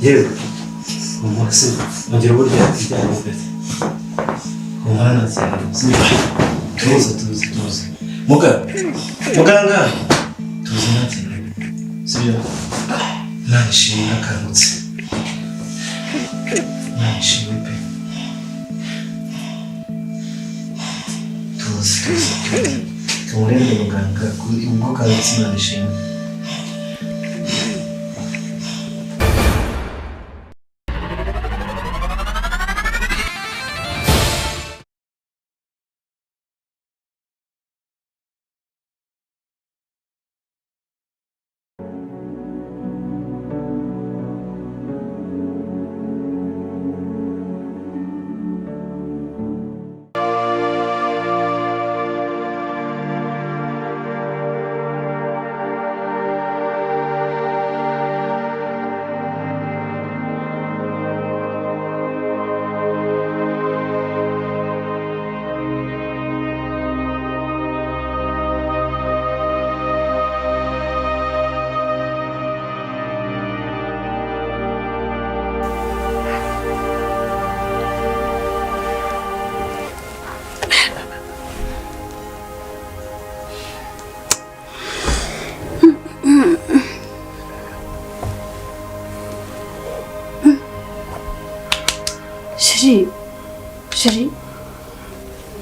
yewe umunsi ngira burya bijyanye gute umwana cyane tuzi muganga tuzi nati sibyo nashimye akanutse nashimye pe tuzi tumurende muganga kuri ubwo kanutse nashimye.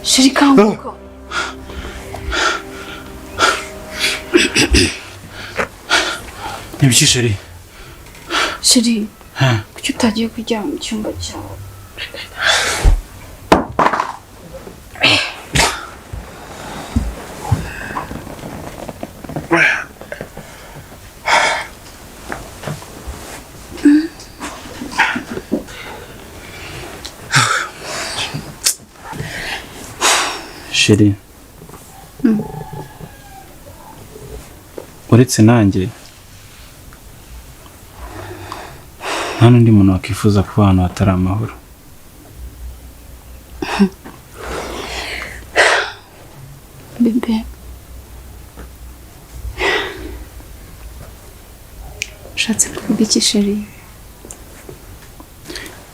Sheri kanguka. Nibiki Sheri? Sheri, kuki utagiye kujya mu cyumba cyawe? Sheri, uretse nanjye nta n'undi muntu wakwifuza kuba ahantu hatari amahoro. Bebe, ushatse kuvuga iki Sheri?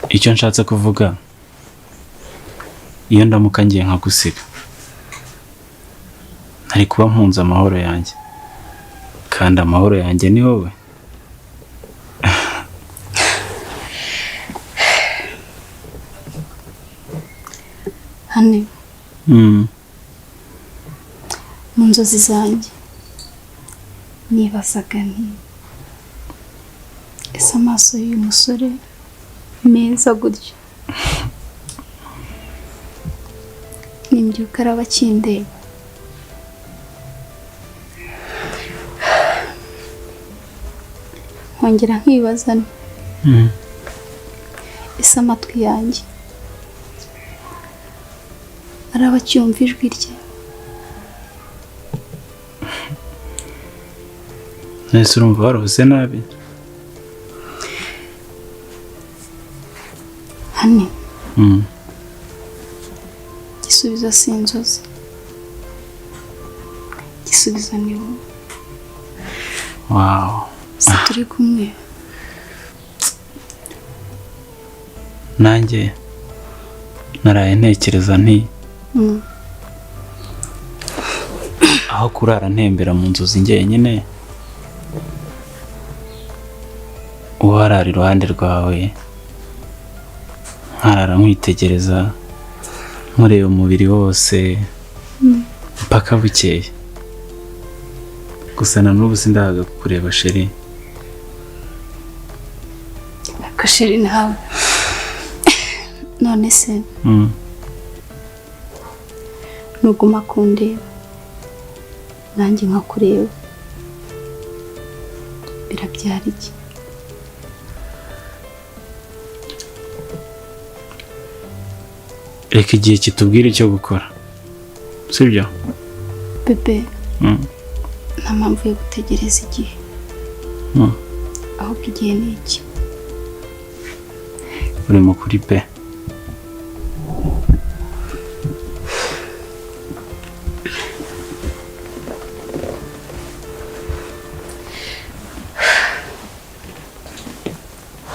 Icyo nshatse kuvuga, iyo ndamuka ngiye nkagusiga ntari kuba mpunze amahoro yanjye, kandi amahoro yanjye ni wowe. Hane, mu nzozi zanjye nibazaga nti ese amaso y'uyu musore meza gutya nimbyuka araba akindeba, nkongera nkibaza ese amatwi yanjye araba acyumva ijwi rye. Nese urumva waruhuze nabi? Hane, igisubizo si inzozi, igisubizo ni wowe. Wow. Se turi kumwe. Nanjye naraye ntekereza nti aho kurara ntembera mu nzozi njyenyine, uharara iruhande rwawe nkarara nkwitegereza nkureba umubiri wose mpaka bukeye. Gusa na n'ubu sindahaga kukureba Sheri. Ariko Sheri nawe none se nuguma kundeba nanjye nkakureba birabyara iki? Reka igihe kitubwira icyo gukora, sibyo? Bebe, nta mpamvu yo gutegereza igihe, ahubwo igihe ni iki? uri mukuri pe.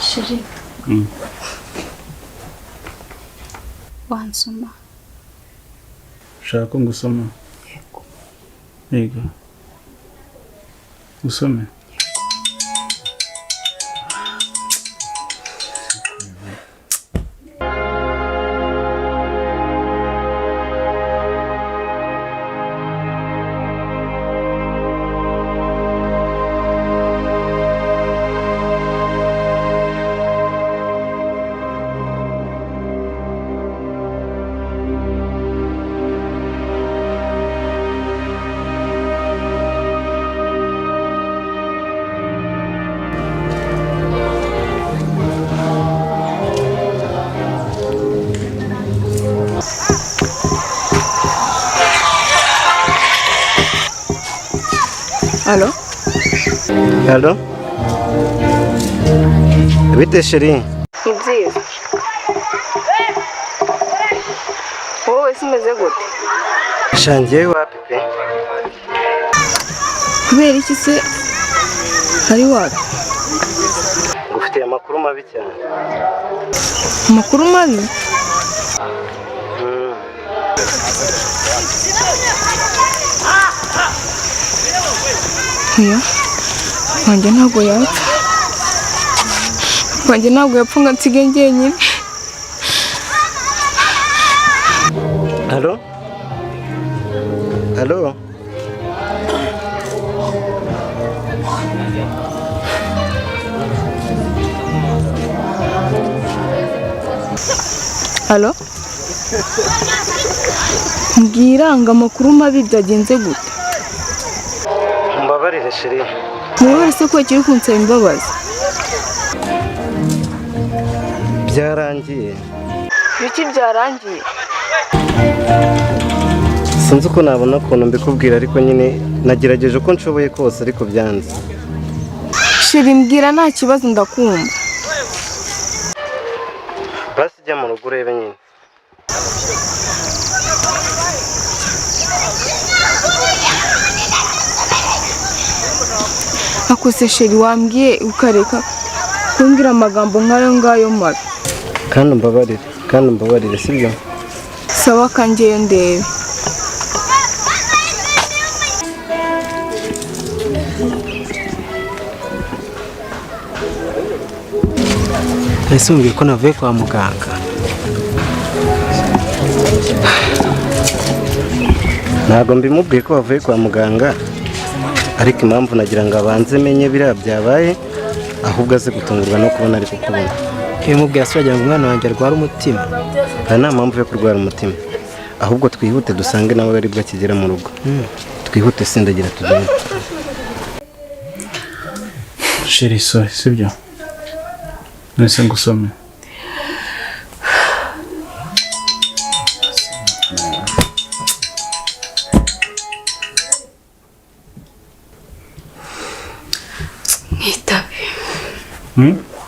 Sheri, wansoma. Ushaka ko ngusoma? Yego. Usome. Allo? Allo? Bite Sheri? Ni byiza. Wowe simeze gute? Shangiye wapi pe? Kubera iki se hari wapi? Ngufitiye amakuru mabi cyane. Amakuru mabi? Oya, wanjye ntabwo yapfa. Wanjye ntabwo yapfa ngo nsige njyenyine. Allo? Allo? Allo? Mbwira ngo amakuru mabi byagenze gute? Mbabarire Sheri. Wowe se ko kiri kunsaba imbabazi? Byarangiye. Biki byarangiye? Sinzi uko nabona ukuntu mbikubwira ariko nyine nagerageje uko nshoboye kose ariko byanze. Sheri mbwira nta kibazo ndakumva. Basi jya mu rugo urebe nyine. Akose Sheri wambwiye ukareka kumbwira amagambo nk'ayo ngayo mabi. Kandi umbabarire sibyo? Sawa kangeyo ndebe. Ese umbwira ko navuye kwa muganga? Ntabwo mbimubwiye ko wavuye kwa muganga ariko impamvu nagira ngo abanze menye biriya byabaye ahubwo aze gutungurwa no kubona ari kukubona. Iyo mubwiye asubira ngo umwana wanjye arwara umutima. Nta mpamvu yo kurwara umutima ahubwo twihute dusange nawe ari bwo akigera mu rugo. Twihute sindagira tugende. Sheri sorry sibyo? Nese ngusome.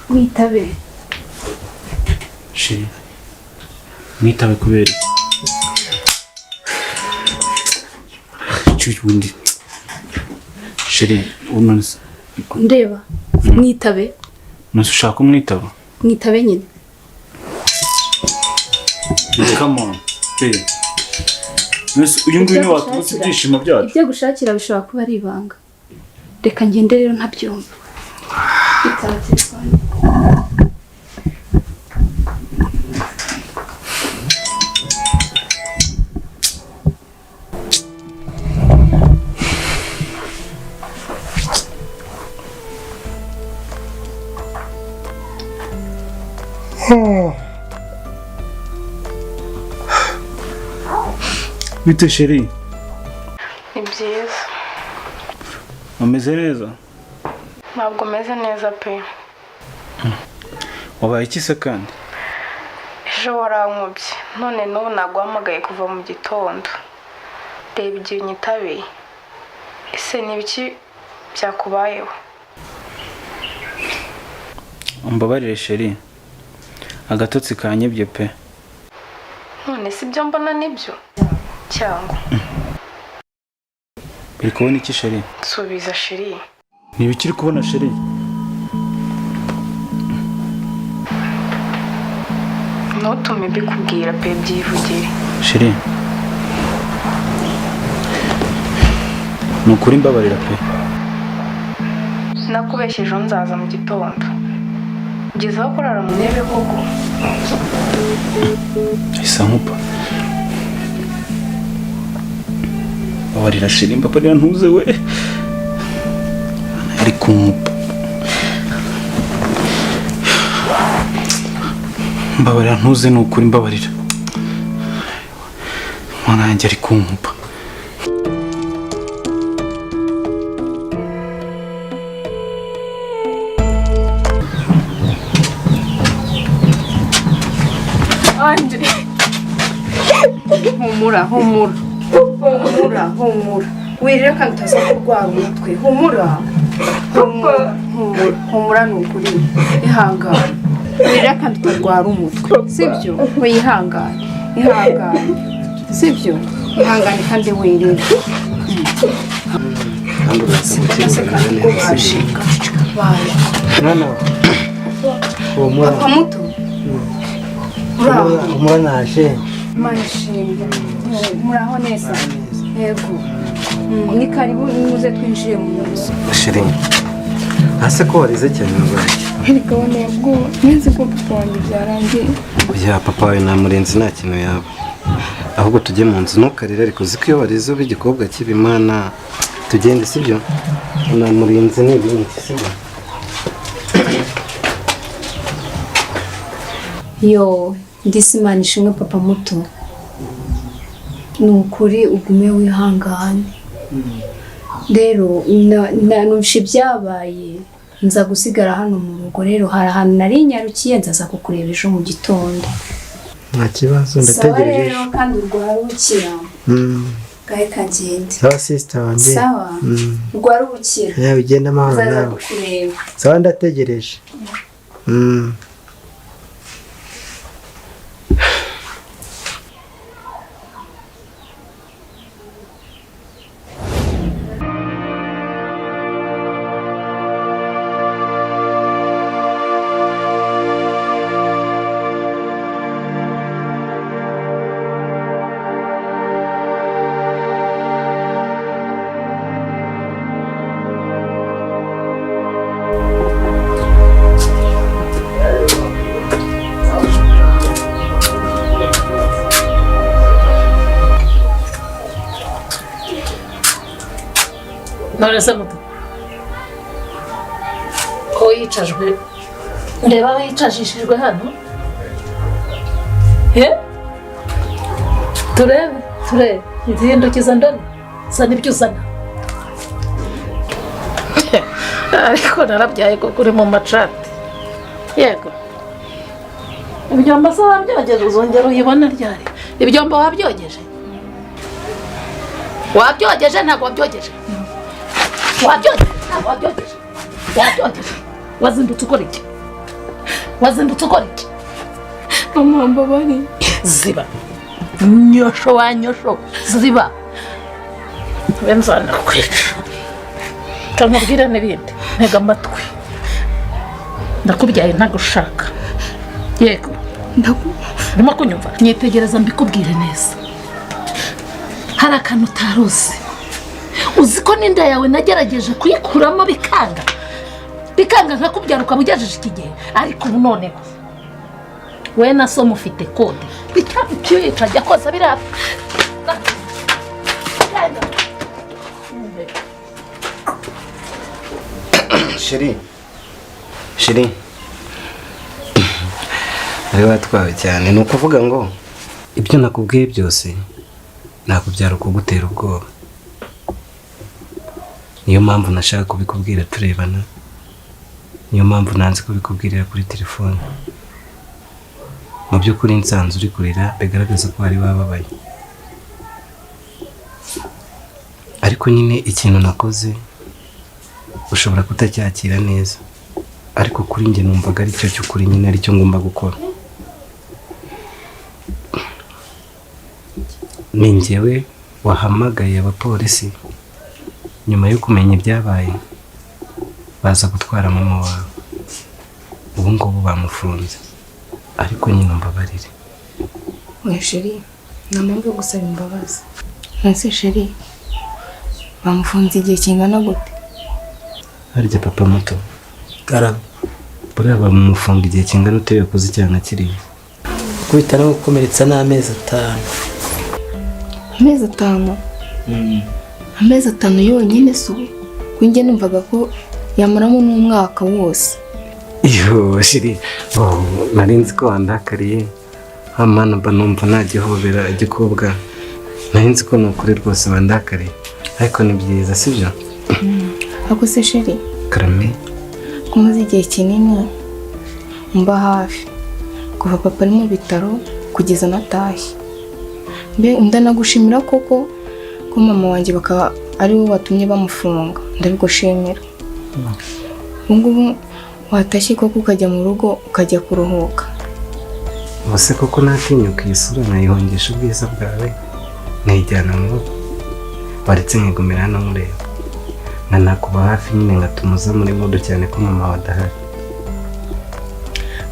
Witabe. Sheri. Mwitabe kubera. Chundi. Sheri, unanse. Ndeba. Mwitabe. Nasushaka umwitaba. Mwitabe nyine. Come on. Hey. Uyu nguyu ni watubutse ibyishimo byacu. Ibyo gushakira bishobora kuba ari ibanga. Reka ngende rero ntabyumva. Itara telefone. Bite Sheri? Ni byiza. Umeze neza? Ntabwo meze neza pe. Wabaye iki se kandi? Ejo warankubye none n'ubu naguhamagaye kuva mu gitondo. Reba igihe unyitabiye. Ese ni ibiki byakubayeho? Umbabarire Sheri. Agatotsi kanyibye pe. None si byo mbona nibyo cyangwa Biri kubona iki Sheri? Subiza Sheri. Ni ibikiri kubona Sheri? ntutume mbikubwira pe byivugire. Shiri, nukuri mbabarira pe. Nakubeshye ejo nzaza mu gitondo. Ugeze aho kurara mu ntebe koko. Isa nkupa. Babarira Shiri, mbabarira ntuze we. Ari kunkupa. Mbabarira ntuze nukuri mbabarira. Mwana yanjye ari kunkupa. Andre. Humura. Wirira kandi utaza kurwara umutwe. Humura ni ukuri. Ihangane. Wirira kandi utarwara umutwe. Sibyo? Wihangane. Sibyo? Ihangane kandi wirira. kandi urasanga neza. Mwana wa Papa muto. umwana naje. Manishimye. Muraho neza. Yego. Ni karibu muze twinjiye mu nzu. Shiri, ase ko warize cyane rwose. Ariko nabwo nzi ko papa wanjye byarangiye. Oya papa wawe namurenze nta kintu yaba. Ahubwo tujye mu nzu ntukarire ariko uzi ko iyo warize uba igikobwa cy'ibimana tugende sibyo? Namurenze n'ibindi sibyo? Yo, ndisimana ishimwe papa muto. Ni ukuri ugume wihangane. Rero numvishe ibyabaye nza gusigara hano mu rugo, rero hari ahantu nari nyarukiye nzaza kukureba ejo mu gitondo. Nta kibazo ndategereje. Sawa rero kandi urwarukira. Gahe kagende. Sawa sister wanjye. Sawa. Urwarukira. Ya bigenda amahoro nawe. Sawa ndategereje. Nonese muto ko yicajwe ndeba yicajishijwe hano turebe izindukiza ndani sa nibyo uzana ariko narabyaye ko kuri mu macati yego ibyombo se wabyogeje uzongera uyibona ryari ibyombo wabyogeje ntabwo wabyogeje wazindutse ukora iki Mama mbabari ziba nyosho ziba benzana kwica tamubwira n'ibindi ntega amatwi ndakubyaye ntagushaka yego ndimo kunyumva nyitegereza mbikubwire neza hari akantu utaruzi uzi ko n'inda yawe nagerageje kuyikuramo bikanga nkakubyara ukaba ugejeje iki gihe ariko ubu noneho we na so mufite kode bityo ajya koza biriya Shiri ari watwawe cyane ni ukuvuga ngo ibyo nakubwiye byose nakubyara ukugutera ubwoba. Niyo mpamvu nashaka kubikubwira turebana, niyo mpamvu nanze kubikubwirira kuri telefone. Mu by'ukuri nsanze uri kurira bigaragaza ko wari wababaye, ariko nyine ikintu nakoze ushobora kutacyakira neza, ariko kuri njye numvaga ari cyo cy'ukuri nyine ari cyo ngomba gukora. Ni njyewe wahamagaye abapolisi nyuma yo kumenya ibyabaye, baza gutwara mama wawe. Ubu ngubu bamufunze, ariko nyine mbabarire. oya sheri nta mpamvu yo gusaba imbabazi. Ese sheri bamufunze igihe kingana gute? harya papa muto karame buriya bamufunga igihe kingana ute yakoze icyaha kiriya? gukubita no gukomeretsa n'amezi 5. Amezi 5? Amezi 5 yonyine se ubu? Kunjye numvaga ko yamaramo n'umwaka wose. iyo shiri nari nzi ko wandakariye amana mba numva nagihobera igikobwa, nari nzi ko nukuri rwose wandakariye ariko ni byiza sibyo? Ako se sheri karame kumaze igihe kinini mba hafi kuva papa ari mu bitaro kugeza natashye. Mbe ndanagushimira koko ko mama wanjye bakaba ari we watumye bamufunga, ndabigushimira. Ubungubu watashye koko ukajya mu rugo ukajya kuruhuka. ubuse koko natinyuka iyi sura nkayihongesha ubwiza bwawe nkayijyana mu rugo, waretse nkigumira hano mureba nkanakuba hafi nyine ngatumuza muri mudu cyane ko mama wadahari.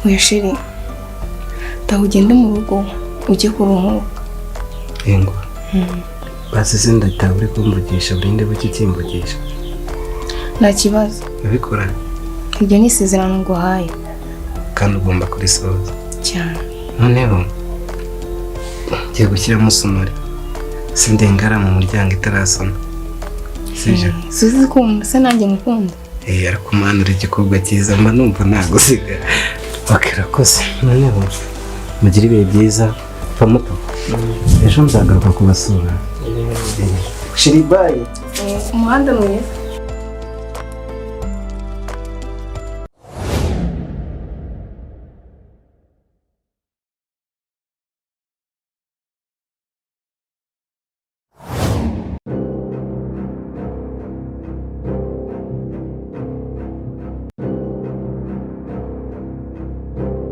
Oya sheri taha ugende mu rugo ujye kuruhuka. Yego basi se ndataha uri kumvugisha burinde buke ukimvugisha. Nta kibazo, ubikora ibyo ni isezerano nguhaye kandi ugomba kurisoza cyane. noneho ngiye gushyiramo sumari sindengara mu muryango itarasona sije Suzi kumva se nanjye mukunda. ariko umanura igikobwa cyiza mba numva nagusiga bakirakoze. noneho mugire ibihe byiza papa muto, ejo nzagaruka kubasura. shiri bayi Umuhanda mwiza.